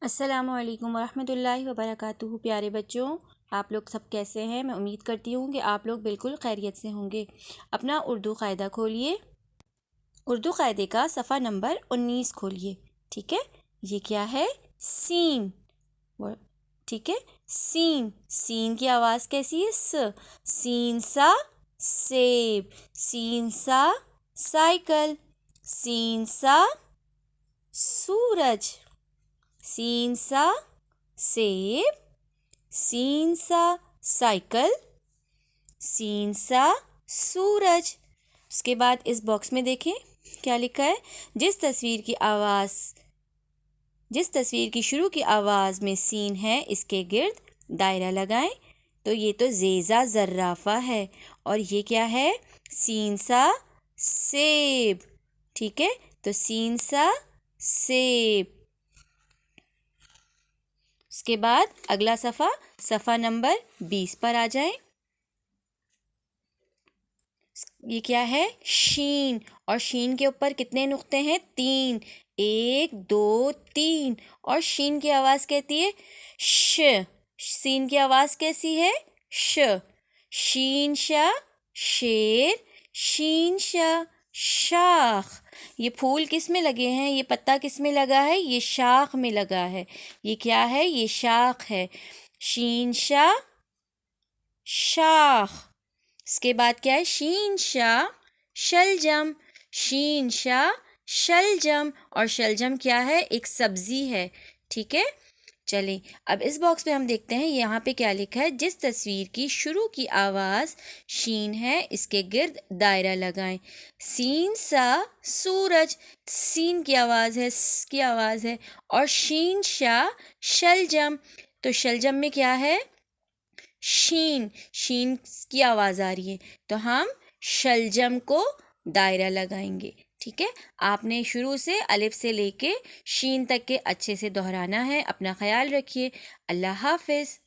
السلام علیکم ورحمۃ اللہ وبرکاتہ۔ پیارے بچوں، آپ لوگ سب کیسے ہیں؟ میں امید کرتی ہوں کہ آپ لوگ بالکل خیریت سے ہوں گے۔ اپنا اردو قاعدہ کھولیے، اردو قاعدے کا صفحہ نمبر 19 کھولیے۔ ٹھیک ہے، یہ کیا ہے؟ سین۔ ٹھیک ہے، سین۔ سین کی آواز کیسی ہے؟ س۔ سین سا سیب، سین سا سائیکل، سین سا سورج، سین سا سیب، سین سا سائیکل، سین سا سورج۔ اس کے بعد اس باکس میں دیکھیں کیا لکھا ہے؟ جس تصویر کی شروع کی آواز میں سین ہے، اس کے گرد دائرہ لگائیں۔ تو یہ تو زیزہ زرافہ ہے، اور یہ کیا ہے؟ سین سا سیب۔ ٹھیک ہے، تو سین سا سیب۔ اس کے بعد اگلا صفحہ نمبر 20 پر آ جائیں۔ یہ کیا ہے؟ شین، اور شین کے اوپر کتنے نقطے ہیں؟ 3۔ 1 2 3، اور شین کی آواز کہتی ہے ش۔ سین کی آواز کیسی ہے؟ ش۔ شین شا شیر، شین شا شاخ۔ یہ پھول کس میں لگے ہیں؟ یہ پتا کس میں لگا ہے؟ یہ شاخ میں لگا ہے۔ یہ کیا ہے؟ یہ شاخ ہے۔ شین شا شاخ۔ اس کے بعد کیا ہے؟ شین شا شلجم، شین شا شلجم، اور شلجم کیا ہے؟ ایک سبزی ہے۔ ٹھیک ہے، چلیں اب اس باکس پہ ہم دیکھتے ہیں یہاں پہ کیا لکھا ہے۔ جس تصویر کی شروع کی آواز شین ہے، اس کے گرد دائرہ لگائیں۔ سین سا سورج، سین کی آواز ہے، س کی آواز ہے، اور شین شا شلجم، تو شلجم میں کیا ہے؟ شین، شین کی آواز آ رہی ہے، تو ہم شلجم کو دائرہ لگائیں گے۔ ٹھیک ہے، آپ نے شروع سے الف سے لے کے شین تک کے اچھے سے دہرانا ہے۔ اپنا خیال رکھیے۔ اللہ حافظ۔